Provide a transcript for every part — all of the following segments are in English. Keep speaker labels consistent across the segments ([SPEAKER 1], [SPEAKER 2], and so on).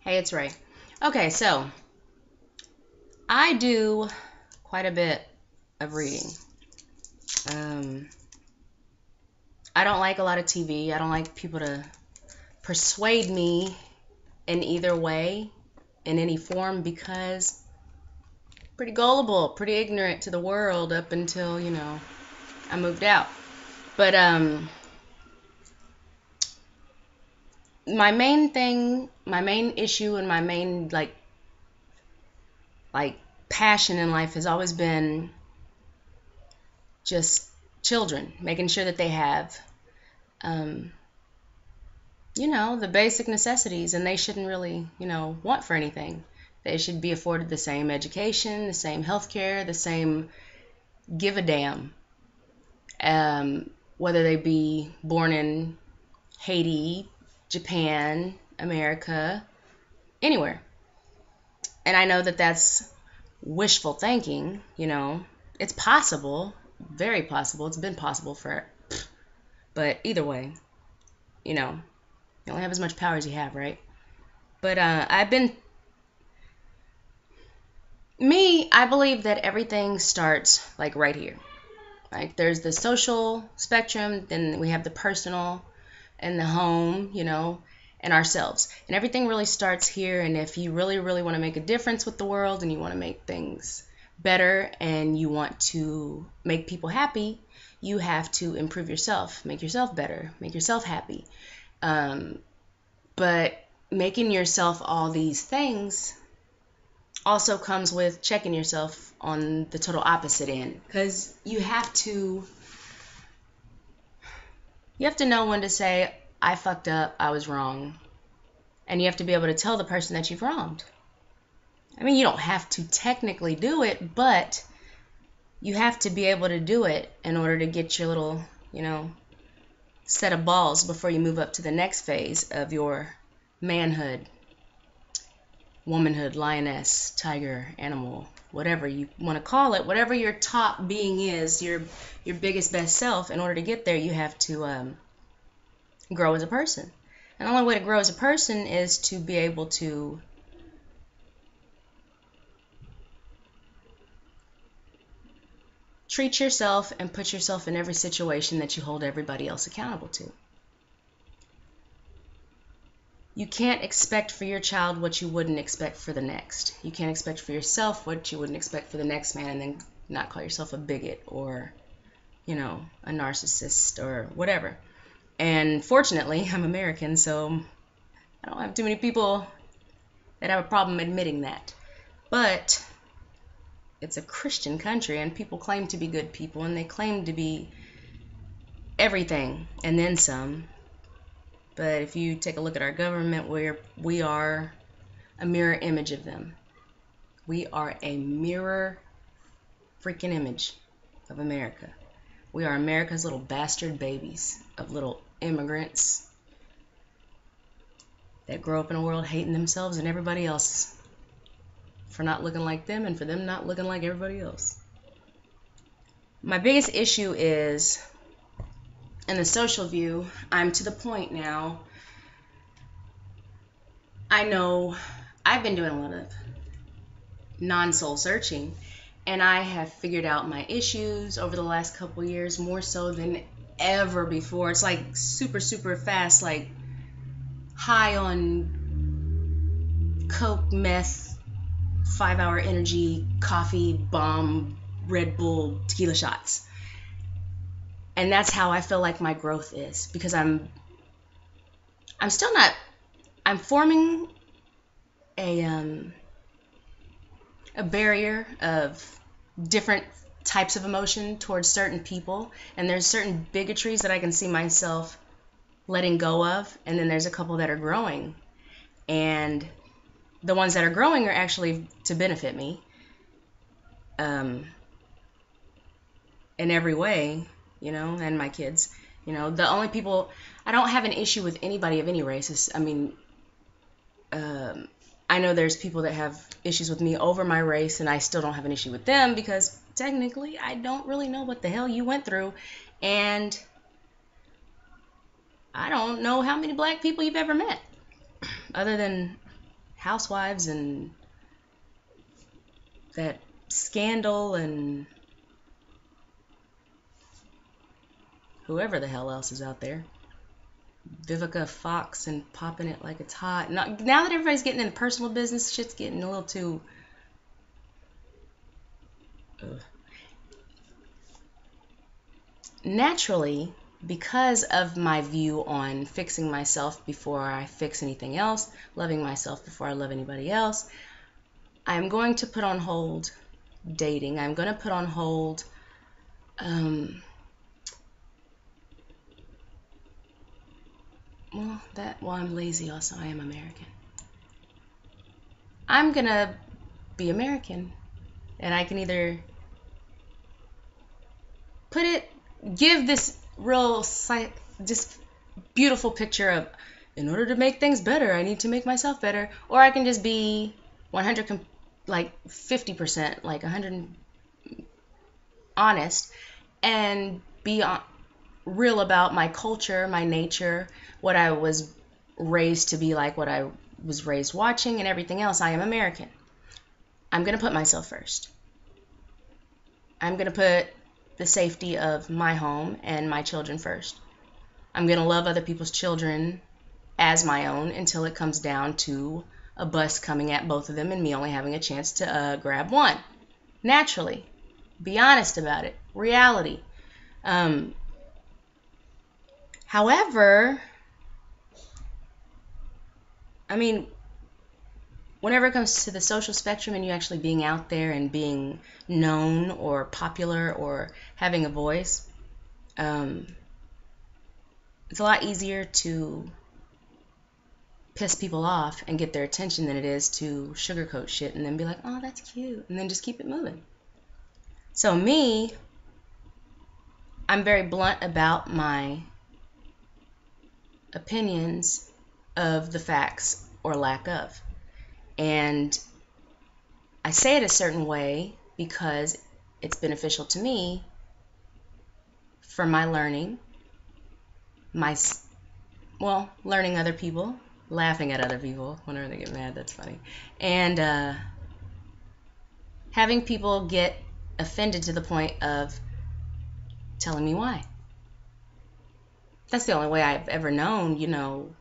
[SPEAKER 1] Hey, it's Ray. Okay, so I do quite a bit of reading. Um, I don't like a lot of TV. I don't like people to persuade me in either way, in any form, because I'm pretty gullible, pretty ignorant to the world up until, I moved out. But my main thing, my main issue, and my main like passion in life has always been just children, making sure that they have um, the basic necessities, and they shouldn't really, want for anything. They should be afforded the same education, the same health care, the same give a damn, whether they be born in Haiti, Japan, America, anywhere. And I know that that's wishful thinking, It's possible, very possible. It's been possible for, but either way, you know, you only have as much power as you have, right? But I believe that everything starts like right here. Like there's the social spectrum, then we have the personal and the home, and ourselves. And everything really starts here. And if you really, really want to make a difference with the world and you want to make things better and you want to make people happy, you have to improve yourself, make yourself better, make yourself happy. But making yourself all these things also comes with checking yourself on the total opposite end, because you have to know when to say, I fucked up, I was wrong. And you have to be able to tell the person that you've wronged. I mean, you don't have to technically do it, but you have to be able to do it in order to get your little, set of balls before you move up to the next phase of your manhood, womanhood, lioness, tiger, animal, whatever you want to call it, whatever your top being is, your biggest, best self. In order to get there, you have to grow as a person. And the only way to grow as a person is to be able to treat yourself and put yourself in every situation that you hold everybody else accountable to. You can't expect for your child what you wouldn't expect for the next. You can't expect for yourself what you wouldn't expect for the next man, and then not call yourself a bigot or, a narcissist or whatever. And fortunately, I'm American, so I don't have too many people that have a problem admitting that. But it's a Christian country, and people claim to be good people, and they claim to be everything and then some. But if you take a look at our government, we are a mirror image of them. We are a mirror freaking image of America. We are America's little bastard babies of little immigrants that grow up in a world hating themselves and everybody else for not looking like them and for them not looking like everybody else. My biggest issue is, in the social view, I'm to the point now, I know I've been doing a lot of non-soul searching, and I have figured out my issues over the last couple years more so than ever before. It's like super, super fast, like high on coke, meth, 5-hour energy, coffee, bomb, Red Bull, tequila shots. And that's how I feel like my growth is, because I'm still not, I'm forming a barrier of different types of emotion towards certain people, and there's certain bigotries that I can see myself letting go of, and then there's a couple that are growing, and the ones that are growing are actually to benefit me in every way, and my kids. The only people, I don't have an issue with anybody of any race. I know there's people that have issues with me over my race, and I still don't have an issue with them because technically I don't really know what the hell you went through, and I don't know how many black people you've ever met, other than housewives and that Scandal and whoever the hell else is out there. Vivica Fox and popping it like it's hot. Now that everybody's getting into personal business, shit's getting a little too... Ugh. Naturally, because of my view on fixing myself before I fix anything else, loving myself before I love anybody else, I'm going to put on hold dating. I'm going to put on hold I'm lazy also. I am American. I'm going to be American. And I can either give this just beautiful picture of, in order to make things better, I need to make myself better. Or I can just be 50%, like 100 honest, and be real about my culture, my nature, what I was raised to be like, what I was raised watching, and everything else. I am American. I'm going to put myself first. I'm going to put the safety of my home and my children first. I'm going to love other people's children as my own until it comes down to a bus coming at both of them and me only having a chance to grab one. Naturally. Be honest about it. Reality. However, I mean, whenever it comes to the social spectrum and you actually being out there and being known or popular or having a voice, it's a lot easier to piss people off and get their attention than it is to sugarcoat shit and then be like, oh, that's cute, and then just keep it moving. So me, I'm very blunt about my opinions of the facts or lack of. And I say it a certain way because it's beneficial to me for my learning, learning other people, laughing at other people whenever they get mad. That's funny. And having people get offended to the point of telling me why. That's the only way I've ever known,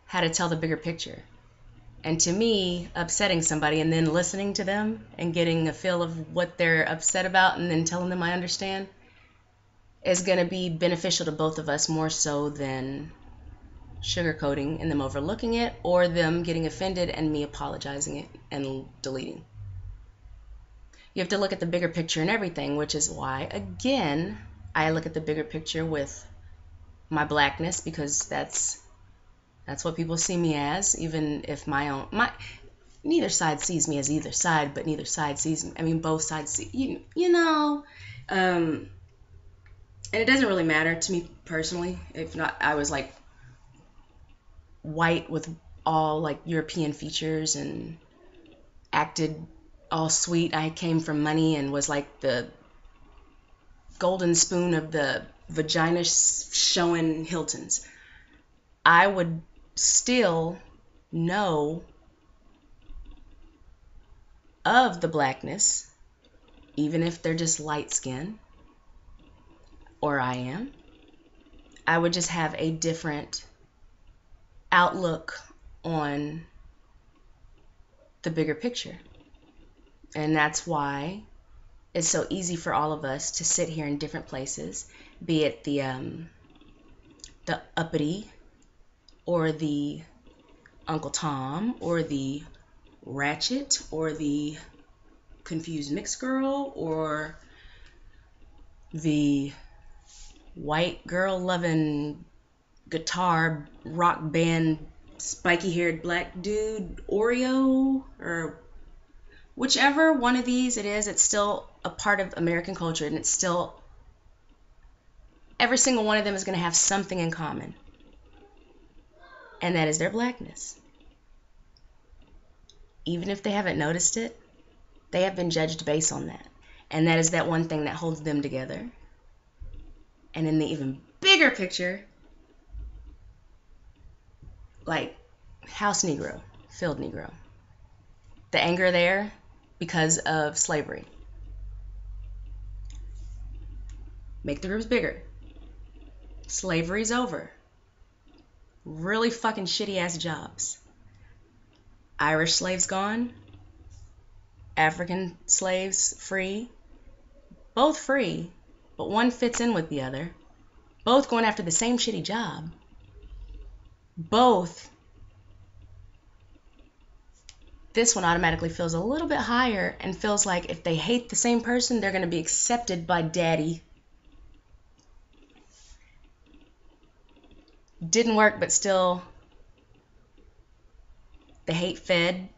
[SPEAKER 1] how to tell the bigger picture. And to me, upsetting somebody and then listening to them and getting a feel of what they're upset about and then telling them I understand is going to be beneficial to both of us more so than sugarcoating and them overlooking it or them getting offended and me apologizing it and deleting. You have to look at the bigger picture and everything, which is why, again, I look at the bigger picture with my blackness, because that's what people see me as, even if neither side sees me as either side, but neither side sees me. Both sides see, and it doesn't really matter to me personally. If not, I was like white with all like European features and acted all sweet. I came from money and was like the golden spoon of the vagina showing Hiltons. I would still know of the blackness, even if they're just light skin, or I am. I would just have a different outlook on the bigger picture. And that's why it's so easy for all of us to sit here in different places, be it the uppity or the Uncle Tom or the ratchet or the confused mixed girl or the white girl loving guitar rock band spiky haired black dude Oreo, or whichever one of these it is. It's still a part of American culture, and it's still, every single one of them is going to have something in common, and that is their blackness. Even if they haven't noticed it, they have been judged based on that, and that is that one thing that holds them together. And in the even bigger picture, like house Negro, field Negro. The anger there because of slavery. Make the groups bigger. Slavery's over. Really fucking shitty ass jobs. Irish slaves gone. African slaves free. Both free, but one fits in with the other. Both going after the same shitty job. Both. This one automatically feels a little bit higher and feels like if they hate the same person, they're going to be accepted by daddy. Didn't work, but still, the hate fed.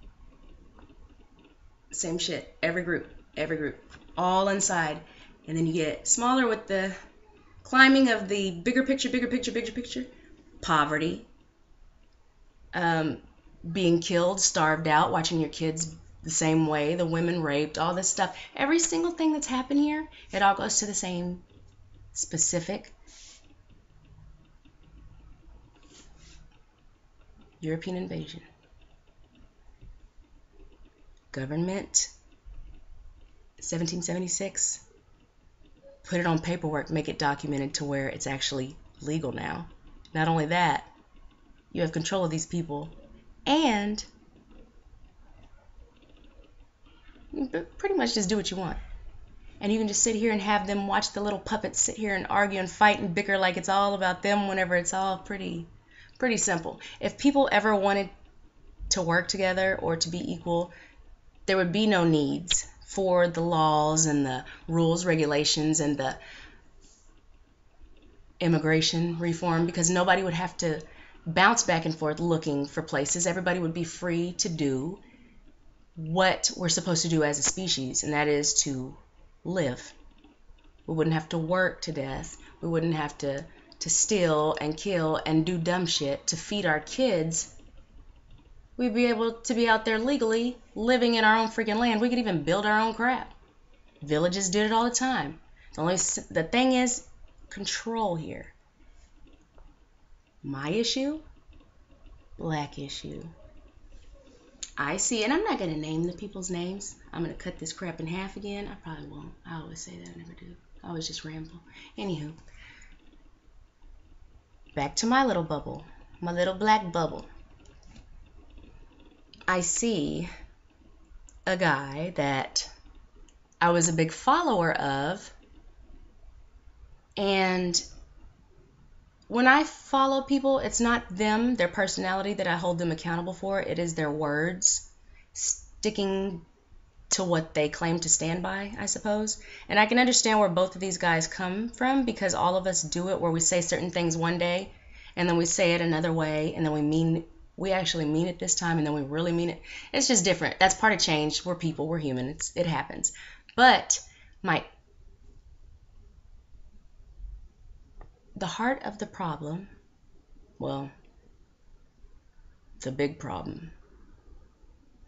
[SPEAKER 1] Same shit. Every group. All inside. And then you get smaller with the climbing of the bigger picture. Poverty. Being killed, starved out, watching your kids the same way, the women raped, all this stuff. Every single thing that's happened here, it all goes to the same specific European invasion. Government, 1776, put it on paperwork, make it documented to where it's actually legal now. Not only that, you have control of these people, and you pretty much just do what you want. And you can just sit here and have them watch the little puppets sit here and argue and fight and bicker like it's all about them whenever it's all pretty simple. If people ever wanted to work together or to be equal, there would be no needs for the laws and the rules, regulations, and the immigration reform, because nobody would have to bounce back and forth looking for places. Everybody would be free to do what we're supposed to do as a species, and that is to live. We wouldn't have to work to death. We wouldn't have to steal and kill and do dumb shit to feed our kids. We'd be able to be out there legally living in our own freaking land. We could even build our own crap. Villages did it all the time. The thing is control here. My issue, black issue. I see, and I'm not going to name the people's names. I'm going to cut this crap in half again. I probably won't. I always say that. I never do. I always just ramble. Anywho. Back to my little bubble. My little black bubble. I see a guy that I was a big follower of, and when I follow people, it's not them, their personality that I hold them accountable for. It is their words sticking to what they claim to stand by, I suppose. And I can understand where both of these guys come from, because all of us do it, where we say certain things one day and then we say it another way, and then we actually mean it this time, and then we really mean it. It's just different. That's part of change. We're people. We're human. It happens. But the heart of the problem, well, it's a big problem.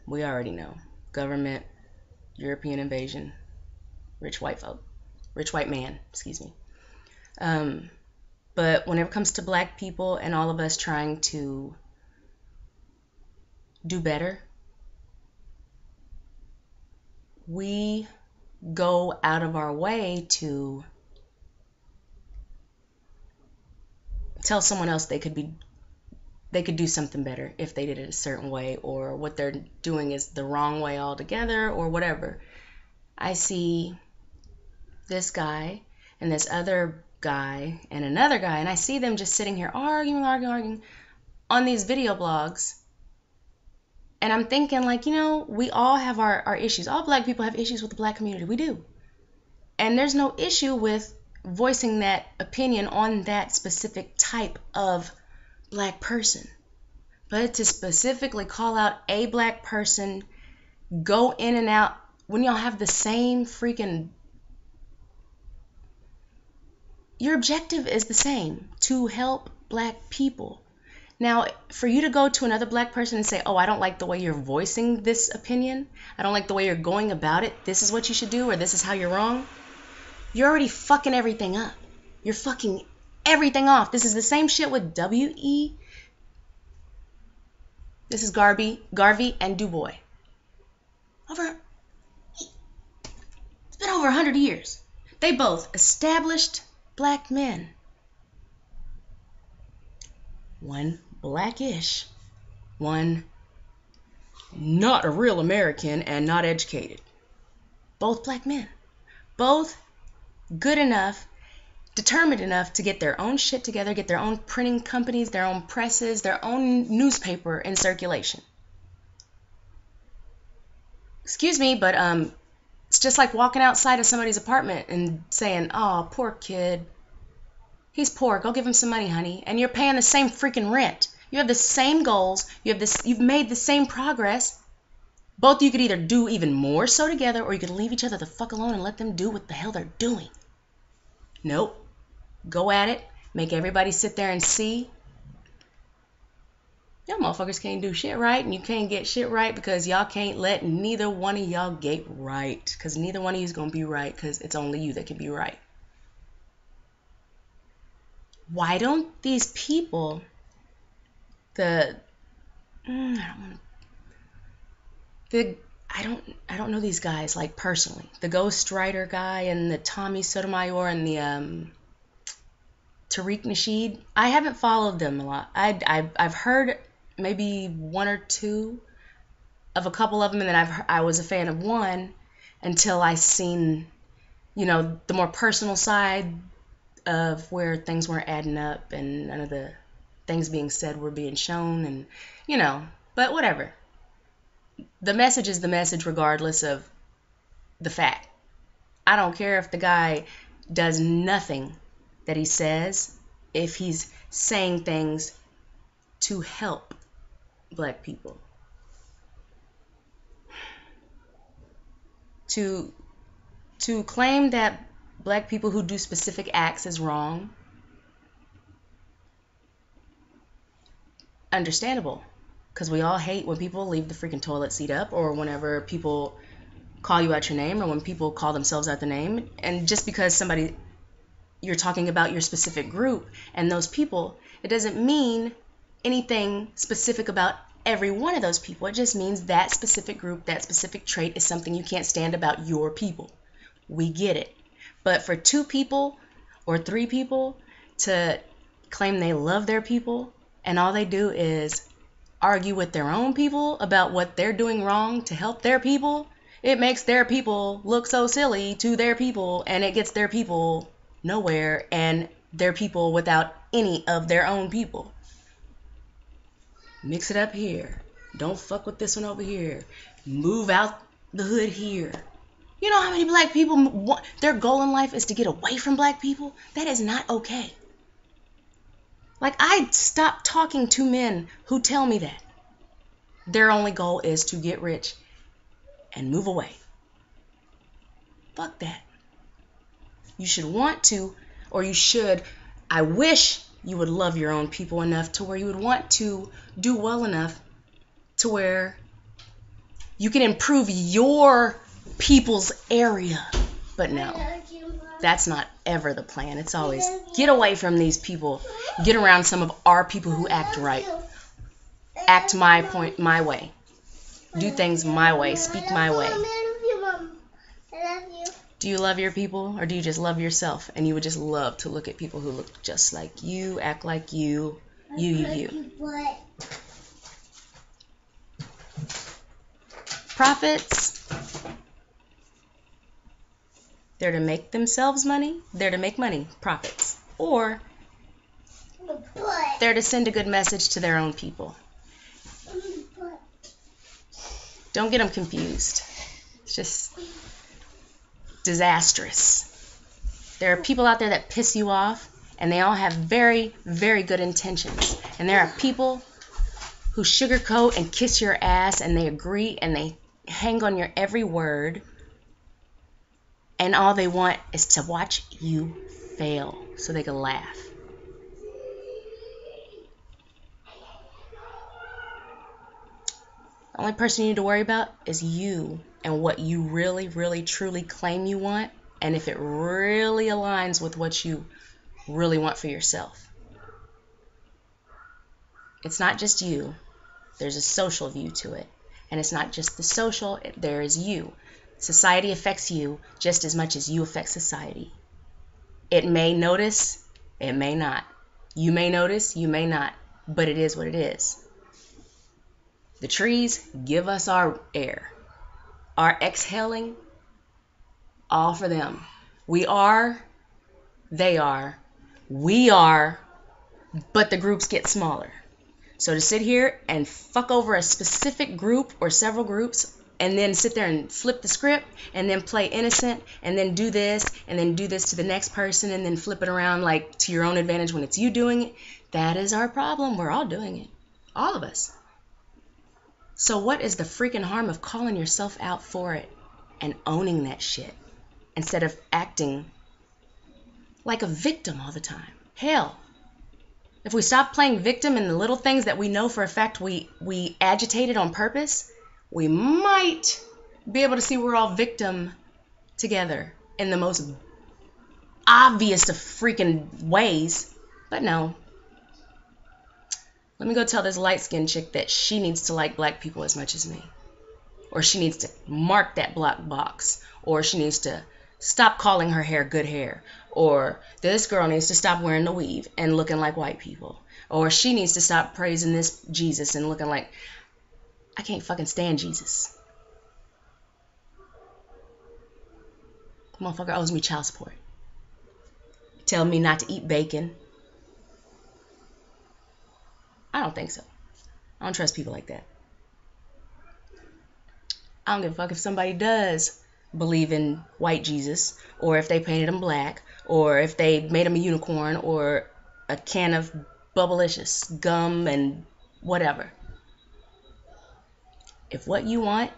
[SPEAKER 1] We already know. Government, European invasion, rich white man, excuse me. But whenever it comes to black people and all of us trying to do better, we go out of our way to tell someone else they could do something better if they did it a certain way, or what they're doing is the wrong way altogether, or whatever. I see this guy and this other guy and another guy, and I see them just sitting here arguing on these video blogs. And I'm thinking, like, we all have our issues. All black people have issues with the black community. We do. And there's no issue with voicing that opinion on that specific type of black person. But to specifically call out a black person, go in and out, when y'all have the same freaking... Your objective is the same, to help black people. Now, for you to go to another black person and say, oh, I don't like the way you're voicing this opinion, I don't like the way you're going about it, this is what you should do, or this is how you're wrong, you're already fucking everything up. You're fucking everything off. This is the same shit with W.E. This is Garvey and Du Bois. It's been over 100 years. They both established black men. One blackish, one not a real American and not educated. Both black men. Both good enough, determined enough to get their own shit together, get their own printing companies, their own presses, their own newspaper in circulation. Excuse me, but it's just like walking outside of somebody's apartment and saying, "Oh, poor kid. He's poor. Go give him some money, honey." And you're paying the same freaking rent. You have the same goals. You've made the same progress. Both of you could either do even more so together, or you could leave each other the fuck alone and let them do what the hell they're doing. Nope. Go at it. Make everybody sit there and see. Y'all motherfuckers can't do shit right, and you can't get shit right because y'all can't let neither one of y'all get right. Because neither one of you is going to be right, because it's only you that can be right. Why don't these people, I don't know these guys like personally. The Ghost Rider guy and the Tommy Sotomayor and the Tariq Nasheed. I haven't followed them a lot. I've heard maybe one or two of a couple of them, and then I was a fan of one until I seen, the more personal side of where things weren't adding up and none of the things being said were being shown, and but whatever. The message is the message regardless of the fact. I don't care if the guy does nothing that he says, if he's saying things to help black people. To claim that black people who do specific acts is wrong, understandable. Because we all hate when people leave the freaking toilet seat up, or whenever people call you out your name, or when people call themselves out their name. And just because you're talking about your specific group and those people, it doesn't mean anything specific about every one of those people. It just means that specific group, that specific trait is something you can't stand about your people. We get it. But for 2 people or 3 people to claim they love their people and all they do is argue with their own people about what they're doing wrong to help their people, it makes their people look so silly to their people, and it gets their people nowhere, and their people without any of their own people. Mix it up here. Don't fuck with this one over here. Move out the hood here. You know how many black people, their goal in life is to get away from black people? That is not okay. Like, I stopped talking to men who tell me that. Their only goal is to get rich and move away. Fuck that. You should want to, or you should, I wish you would love your own people enough to where you would want to do well enough to where you can improve your people's area. But no, that's not ever the plan. It's always get away from these people, get around some of our people who act right, act my way, do things my way, speak my way. Do you love your people, or do you just love yourself and you would just love to look at people who look just like you, act like you? Prophets, they're to make themselves money, they're to make money, prophets, or they're to send a good message to their own people. Don't get them confused. It's just disastrous. There are people out there that piss you off, and they all have very, very good intentions. And there are people who sugarcoat and kiss your ass, and they agree, and they hang on your every word, and all they want is to watch you fail so they can laugh. The only person you need to worry about is you and what you really, really, truly claim you want, and if it really aligns with what you really want for yourself. It's not just you. There's a social view to it. And it's not just the social, there is you. Society affects you just as much as you affect society. It may notice, it may not. You may notice, you may not. But it is what it is. The trees give us our air. Our exhaling, all for them. We are, they are, we are, but the groups get smaller. So to sit here and fuck over a specific group or several groups and then sit there and flip the script and then play innocent and then do this and then do this to the next person and then flip it around like to your own advantage when it's you doing it, that is our problem. We're all doing it. All of us. So what is the freaking harm of calling yourself out for it and owning that shit instead of acting like a victim all the time? Hell, if we stop playing victim in the little things that we know for a fact we agitated on purpose, we might be able to see we're all victim together in the most obvious of freaking ways. But no. Let me go tell this light-skinned chick that she needs to like black people as much as me. Or she needs to mark that block box. Or she needs to stop calling her hair good hair. Or this girl needs to stop wearing the weave and looking like white people. Or she needs to stop praising this Jesus and looking like... I can't fucking stand Jesus. The motherfucker owes me child support. Tell me not to eat bacon. I don't think so. I don't trust people like that. I don't give a fuck if somebody does believe in white Jesus, or if they painted him black, or if they made him a unicorn, or a can of Bubblicious gum and whatever. If what you want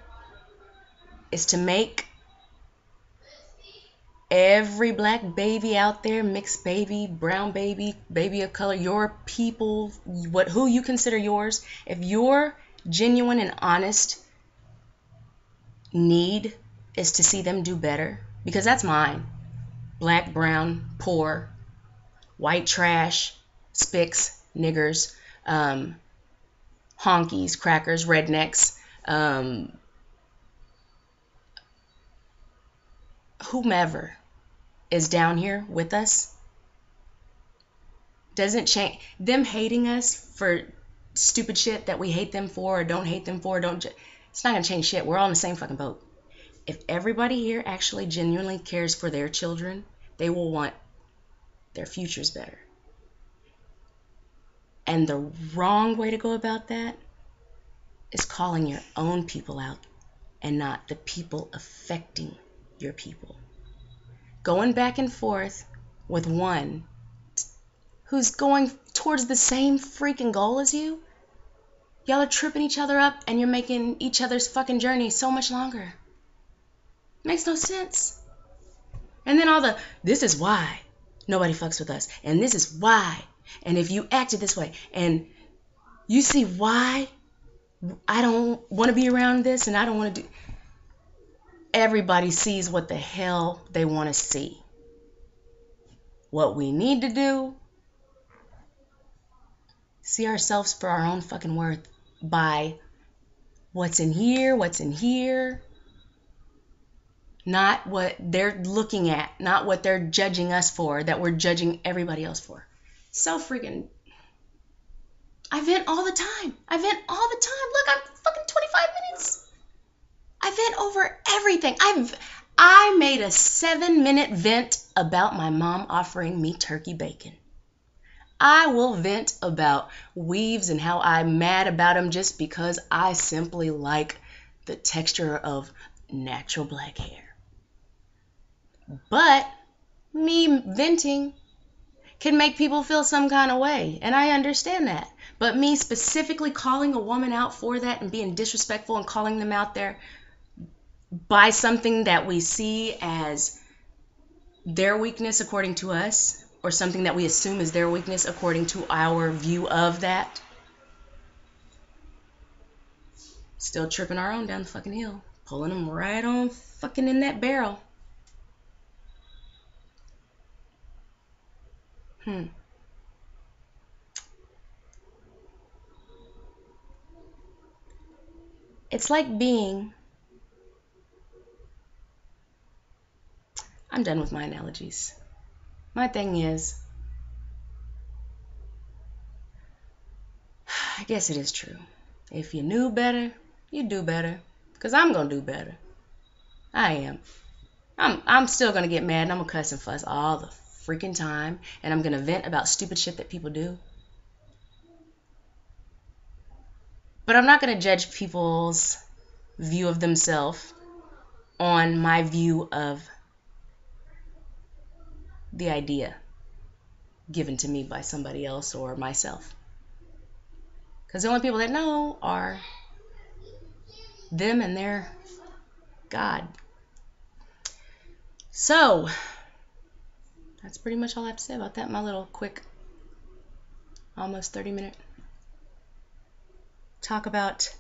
[SPEAKER 1] is to make every black baby out there, mixed baby, brown baby, baby of color, your people, who you consider yours, if your genuine and honest need is to see them do better, because that's mine. Black, brown, poor, white trash, spics, niggers, honkies, crackers, rednecks, whomever is down here with us, doesn't change. Them hating us for stupid shit that we hate them for or don't hate them for, it's not going to change shit. We're all in the same fucking boat. If everybody here actually genuinely cares for their children, they will want their futures better. And the wrong way to go about that is calling your own people out and not the people affecting your people. Going back and forth with one who's going towards the same freaking goal as you, y'all are tripping each other up and you're making each other's fucking journey so much longer. Makes no sense. And then this is why nobody fucks with us. And this is why. And if you acted this way and you see why I don't want to be around this and I don't want to do... Everybody sees what the hell they want to see. What we need to do, see ourselves for our own fucking worth by what's in here, not what they're looking at, not what they're judging us for, that we're judging everybody else for. So freaking... I vent all the time. Look, I'm fucking 25 minutes. I vent over everything. I made a 7-minute vent about my mom offering me turkey bacon. I will vent about weaves and how I'm mad about them just because I simply like the texture of natural black hair. But me venting can make people feel some kind of way, and I understand that. But me specifically calling a woman out for that and being disrespectful and calling them out there by something that we see as their weakness according to us, or something that we assume is their weakness according to our view of that, still tripping our own down the fucking hill, pulling them right on fucking in that barrel. It's like being... I'm done with my analogies. My thing is, I guess it is true. If you knew better, you'd do better. Because I'm going to do better. I am. I'm still going to get mad and I'm going to cuss and fuss all the freaking time. And I'm going to vent about stupid shit that people do. But I'm not going to judge people's view of themselves on my view of the idea given to me by somebody else or myself. Because the only people that know are them and their God. So, that's pretty much all I have to say about that. My little quick, almost 30-minute talk about